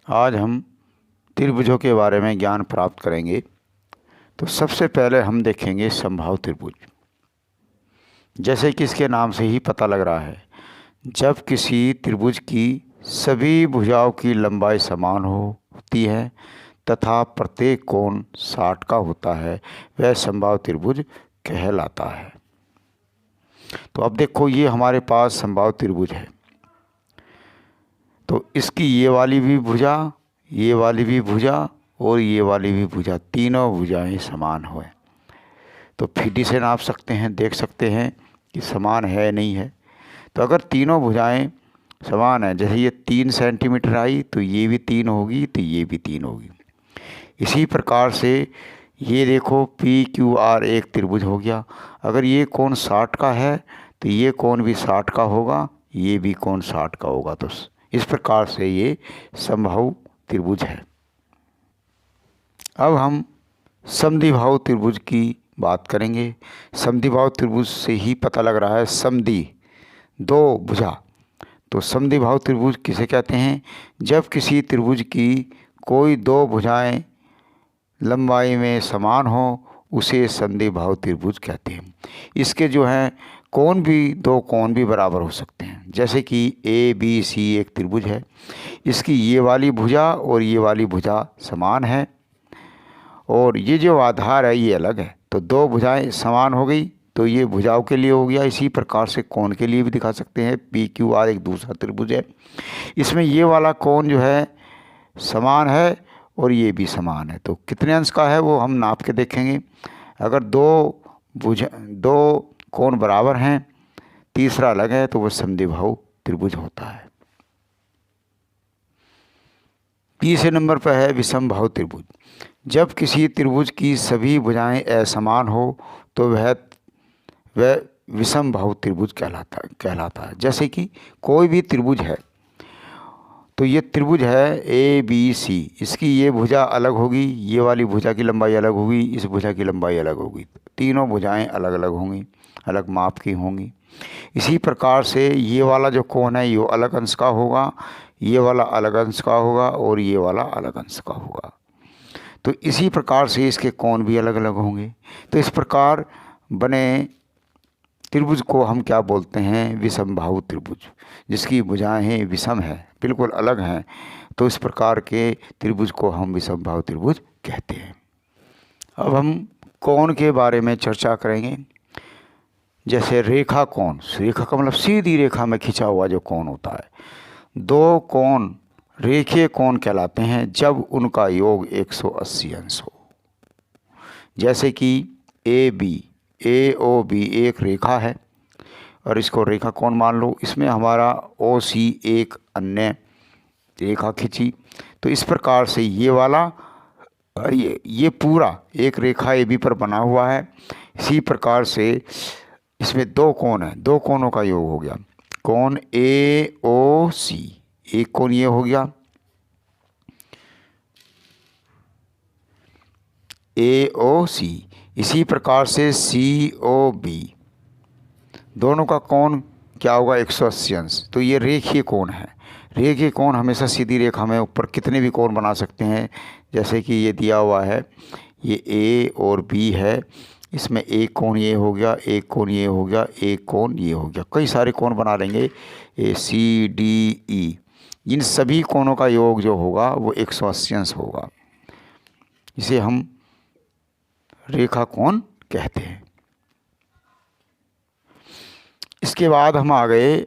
आज हम त्रिभुजों के बारे में ज्ञान प्राप्त करेंगे। तो सबसे पहले हम देखेंगे समबाहु त्रिभुज। जैसे कि इसके नाम से ही पता लग रहा है, जब किसी त्रिभुज की सभी भुजाओं की लंबाई समान होती है तथा प्रत्येक कोण 60 का होता है, वह समबाहु त्रिभुज कहलाता है। तो अब देखो, ये हमारे पास समबाहु त्रिभुज है। तो इसकी ये वाली भी भुजा, ये वाली भी भुजा और ये वाली भी भुजा, तीनों भुजाएं समान हो। तो फीटी से नाप सकते हैं, देख सकते हैं कि समान है नहीं है। तो अगर तीनों भुजाएं समान है, जैसे ये 3 सेंटीमीटर आई तो ये भी 3 होगी, तो ये भी 3 होगी। इसी प्रकार से ये देखो पी क्यू आर एक त्रिभुज हो गया। अगर ये कोण 60 का है तो ये कोण भी 60 का होगा, ये भी कोण 60 का होगा। तो इस प्रकार से ये समबाहु त्रिभुज है। अब हम समद्विबाहु त्रिभुज की बात करेंगे। समद्विबाहु त्रिभुज से ही पता लग रहा है, समद्वि दो भुजा। तो समद्विबाहु त्रिभुज किसे कहते हैं? जब किसी त्रिभुज की कोई दो भुजाएं लंबाई में समान हो, उसे समद्विबाहु त्रिभुज कहते हैं। इसके जो हैं कोण भी, दो कोण भी बराबर हो सकते हैं। जैसे कि ए बी सी एक त्रिभुज है, इसकी ये वाली भुजा और ये वाली भुजा समान है और ये जो आधार है ये अलग है। तो दो भुजाएं समान हो गई, तो ये भुजाओं के लिए हो गया। इसी प्रकार से कोण के लिए भी दिखा सकते हैं। पी क्यू आर एक दूसरा त्रिभुज है, इसमें ये वाला कोण जो है समान है और ये भी समान है। तो कितने अंश का है वो हम नाप के देखेंगे। अगर दो कोण बराबर हैं, तीसरा अलग है, तो वो समद्विबाहु त्रिभुज होता है। तीसरे नंबर पर है विषमबाहु त्रिभुज। जब किसी त्रिभुज की सभी भुजाएं असमान हो तो वह विषमबाहु त्रिभुज कहलाता है। जैसे कि कोई भी त्रिभुज है, तो ये त्रिभुज है ए बी सी, इसकी ये भुजा अलग होगी, ये वाली भुजा की लंबाई अलग होगी, इस भुजा की लंबाई अलग होगी। तीनों भुजाएं अलग अलग होंगी, अलग माप की होंगी। इसी प्रकार से ये वाला जो कोण है ये अलग अंश का होगा, ये वाला अलग अंश का होगा और ये वाला अलग अंश का होगा। तो इसी प्रकार से इसके कोण भी अलग अलग होंगे। तो इस प्रकार बने त्रिभुज को हम क्या बोलते हैं? विषमबाहु त्रिभुज। जिसकी भुजाएं हैं विषम है, बिल्कुल अलग हैं, तो इस प्रकार के त्रिभुज को हम विषमबाहु त्रिभुज कहते हैं। अब हम कोण के बारे में चर्चा करेंगे। जैसे रेखा कोण, रेखा का मतलब सीधी रेखा में खिंचा हुआ जो कोण होता है। दो कोण रेखीय कोण कहलाते हैं जब उनका योग 180 अंश हो। जैसे कि ए ओ बी एक रेखा है और इसको रेखा कोण मान लो। इसमें हमारा ओ सी एक अन्य रेखा खींची, तो इस प्रकार से ये वाला और ये पूरा एक रेखा ए बी पर बना हुआ है। इसी प्रकार से इसमें दो कोण है, दो कोणों का योग हो गया कोण ए ओ सी। एक कोण ये हो गया ए ओ सी। इसी प्रकार से सी ओ बी, दोनों का कोण क्या होगा? 180 अंश। तो ये रेखीय कोण है। रेखीय कोण हमेशा सीधी रेखा में ऊपर कितने भी कोण बना सकते हैं। जैसे कि ये दिया हुआ है, ये ए और बी है, इसमें एक कोण ये हो गया, एक कोण ये हो गया, एक कोण ये हो गया, कई सारे कोण बना लेंगे। ए सी डी ई, इन सभी कोणों का योग जो होगा वो 180 अंश होगा। इसे हम रेखा कोण कहते हैं। इसके बाद हम आ गए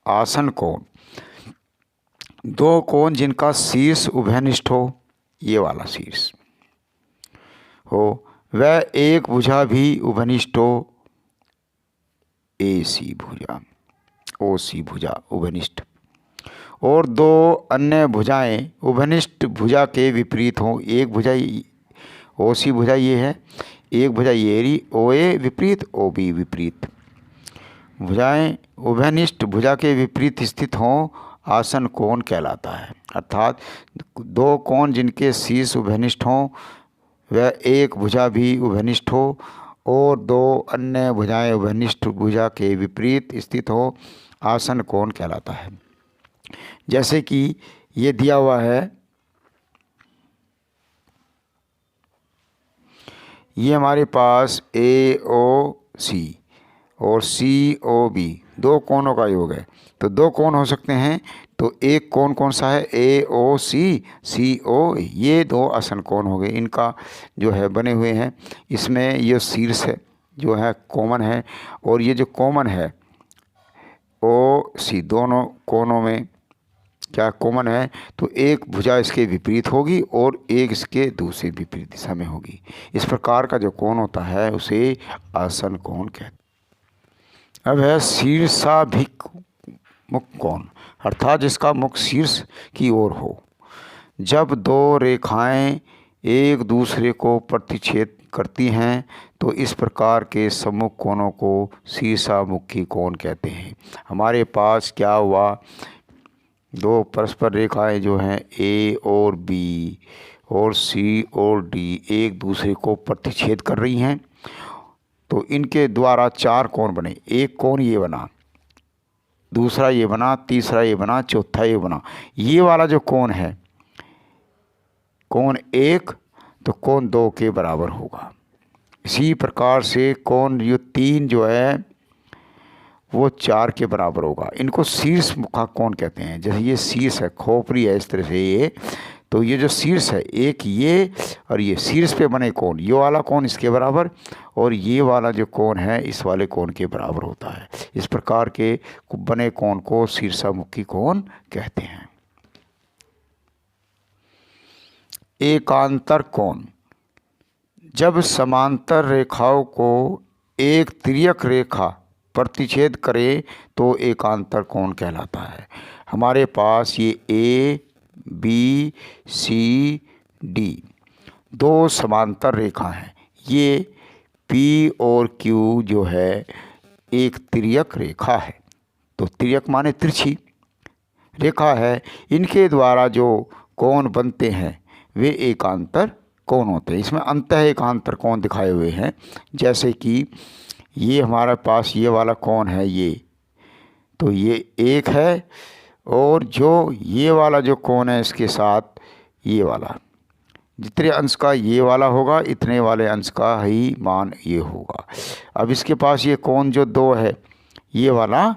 आसन कोण। दो कोण जिनका शीर्ष उभयनिष्ठ हो, ये वाला शीर्ष हो, वह एक भुजा भी उभयनिष्ठ हो, ए सी भुजा, ओ सी भुजा उभयनिष्ठ, और दो अन्य भुजाएं उभयनिष्ठ भुजा के विपरीत हों। एक भुजा ओ सी भुजा ये है, एक भुजा ये रही ओ ए विपरीत, ओ बी विपरीत। भुजाएं उभयनिष्ठ भुजा के विपरीत स्थित हों, आसन कोण कहलाता है। अर्थात दो कोण जिनके शीर्ष उभयनिष्ठ हों, वह एक भुजा भी उभयनिष्ठ हो और दो अन्य भुजाएं उभयनिष्ठ भुजा के विपरीत स्थित हो, आसन कोण कहलाता है। जैसे कि ये दिया हुआ है, ये हमारे पास AOC और COB दो कोणों का योग है। तो दो कोण हो सकते हैं, तो एक कोण कौन सा है, AOC CO, ये दो आसन कोण हो गए, इनका जो है बने हुए हैं। इसमें ये शीर्ष है जो है कॉमन है, और ये जो कॉमन है OC, दोनों कोणों में क्या कॉमन है, तो एक भुजा इसके विपरीत होगी और एक इसके दूसरे विपरीत दिशा में होगी। इस प्रकार का जो कोण होता है उसे आसन कोण कहते हैं। अब है शीर्षाभिमुख कोण, अर्थात जिसका मुख शीर्ष की ओर हो। जब दो रेखाएं एक दूसरे को प्रतिच्छेद करती हैं तो इस प्रकार के सम्मुख कोणों को शीर्षामुखी कोण कहते हैं। हमारे पास क्या हुआ, दो परस्पर रेखाएं जो हैं A और B और C और D एक दूसरे को प्रतिच्छेद कर रही हैं, तो इनके द्वारा चार कोण बने। एक कोण ये बना, दूसरा ये बना, तीसरा ये बना, चौथा ये बना। ये वाला जो कोण है कोण एक, तो कोण दो के बराबर होगा। इसी प्रकार से कोण जो तीन जो है वो चार के बराबर होगा। इनको शीर्ष मुखा कोण कहते हैं। जैसे ये शीर्ष है, खोपड़ी है इस तरह से ये, तो ये जो शीर्ष है एक ये और ये शीर्ष पे बने कोण, ये वाला कोण इसके बराबर और ये वाला जो कोण है इस वाले कोण के बराबर होता है। इस प्रकार के बने कोण को शीर्षामुखी कोण कहते हैं। एकांतर कोण, जब समांतर रेखाओं को एक तिर्यक रेखा प्रतिच्छेद करे तो एकांतर कोण कहलाता है। हमारे पास ये ABCD दो समांतर रेखा हैं। ये P और Q जो है एक तिर्यक रेखा है, तो तिर्यक माने तिरछी रेखा है। इनके द्वारा जो कोण बनते हैं वे एकांतर कोण होते हैं। इसमें अंतः एकांतर कोण दिखाए हुए हैं। जैसे कि ये हमारे पास ये वाला कोण है ये, तो ये एक है, और जो ये वाला जो कोण है इसके साथ ये वाला, जितने अंश का ये वाला होगा इतने वाले अंश का ही मान ये होगा। अब इसके पास ये कोण जो दो है ये वाला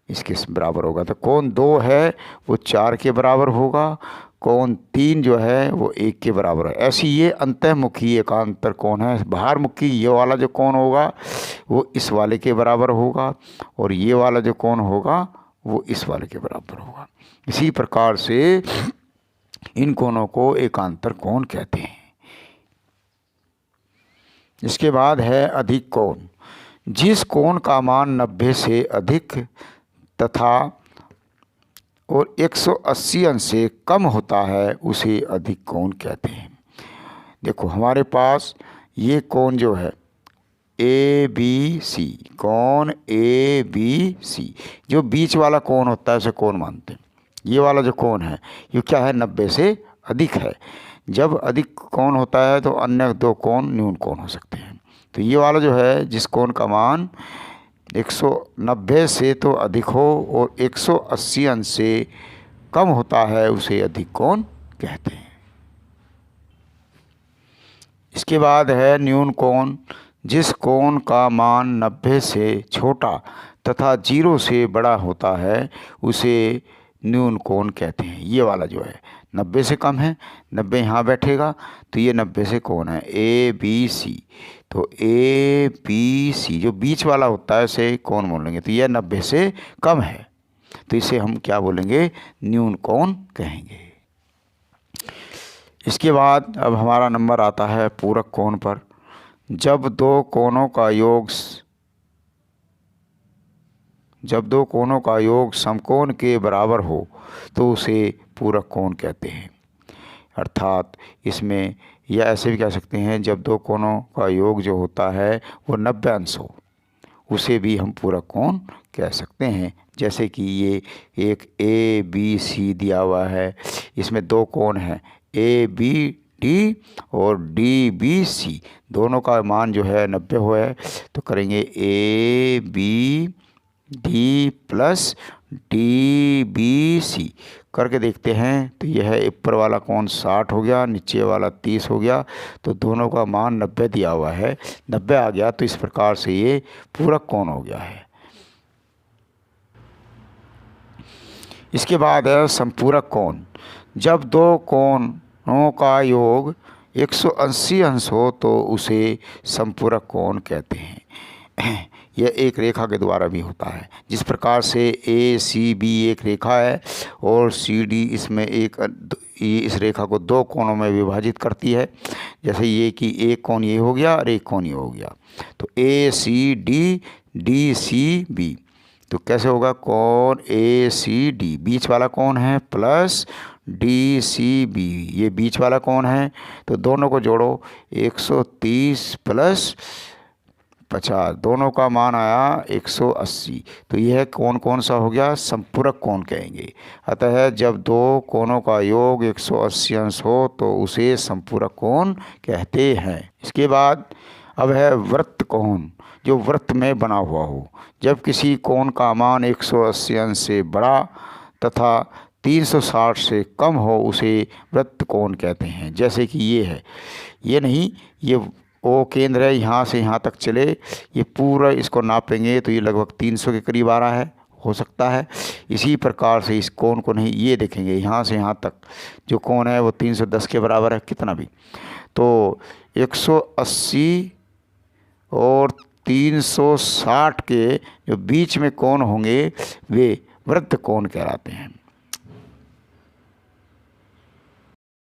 इसके बराबर होगा, तो कोण दो है वो चार के बराबर होगा, कोण तीन जो है वो एक के बराबर है। ऐसी ये अंतःमुखी एकांतर कोण है। बाहरमुखी ये वाला जो कोण होगा वो इस वाले के बराबर होगा, और ये वाला जो कोण होगा वो इस वाले के बराबर होगा। इसी प्रकार से इन कोणों को एकांतर कोण कहते हैं। इसके बाद है अधिक कोण, जिस कोण का मान 90 से अधिक तथा और 180 अंश से कम होता है उसे अधिक कोण कहते हैं। देखो हमारे पास ये कोण जो है ABC, कोण ABC, जो बीच वाला कोण होता है उसे कोण मानते हैं। ये वाला जो कोण है ये क्या है, 90 से अधिक है। जब अधिक कोण होता है तो अन्य दो कोण न्यून कोण हो सकते हैं। तो ये वाला जो है जिस कोण का मान 190 से तो अधिक हो और 180 अंश से कम होता है उसे अधिक कोण कहते हैं। इसके बाद है न्यून कोण, जिस कोण का मान 90 से छोटा तथा 0 से बड़ा होता है उसे न्यून कोण कहते हैं। ये वाला जो है 90 से कम है, 90 यहाँ बैठेगा तो ये 90 से कोण है ABC, तो ABC जो बीच वाला होता है उसे कोण बोलेंगे। तो यह 90 से कम है तो इसे हम क्या बोलेंगे, न्यून कोण कहेंगे। इसके बाद अब हमारा नंबर आता है पूरक कोण पर। जब दो कोणों का योग समकोण के बराबर हो तो उसे पूरक कोण कहते हैं। अर्थात इसमें या ऐसे भी कह सकते हैं जब दो कोणों का योग जो होता है वो 90 अंश हो उसे भी हम पूरक कोण कह सकते हैं। जैसे कि ये एक ABC दिया हुआ है, इसमें दो कोण हैं ABD और DBC, दोनों का मान जो है 90 हो है, तो करेंगे ABD प्लस DBC करके देखते हैं तो यह ऊपर वाला कोण 60 हो गया, नीचे वाला 30 हो गया, तो दोनों का मान 90 दिया हुआ है, 90 आ गया, तो इस प्रकार से ये पूरक कोण हो गया है। इसके बाद है संपूरक कोण। जब दो कोणों का योग 180 अंश हो तो उसे संपूरक कोण कहते हैं। यह एक रेखा के द्वारा भी होता है। जिस प्रकार से ए सी बी एक रेखा है और सी डी इसमें इस रेखा को दो कोणों में विभाजित करती है। जैसे ये कि एक कोण ये हो गया और एक कोण ये हो गया, तो A C D, D C B. तो कैसे होगा, कोण ए सी डी बीच वाला कोण है प्लस डी सी बी ये बीच वाला कोण है, तो दोनों को जोड़ो 130 प्लस 50, दोनों का मान आया 180। तो यह कोण कौन सा हो गया, संपूरक कोण कहेंगे। अतः जब दो कोणों का योग 180 अंश हो तो उसे संपूरक कोण कहते हैं। इसके बाद अब है वृत्त कोण, जो वृत्त में बना हुआ हो। जब किसी कोण का मान 180 अंश से बड़ा तथा 360 से कम हो उसे वृत्त कोण कहते हैं। जैसे कि ये है, ये नहीं, ये ओ केंद्र है, यहाँ से यहाँ तक चले, ये पूरा इसको नापेंगे तो ये लगभग 300 के करीब आ रहा है, हो सकता है। इसी प्रकार से इस कोण को नहीं, ये देखेंगे यहाँ से यहाँ तक जो कोण है वो 310 के बराबर है, कितना भी। तो 180 और 360 के जो बीच में कोण होंगे वे वृत्त कोण कहलाते हैं।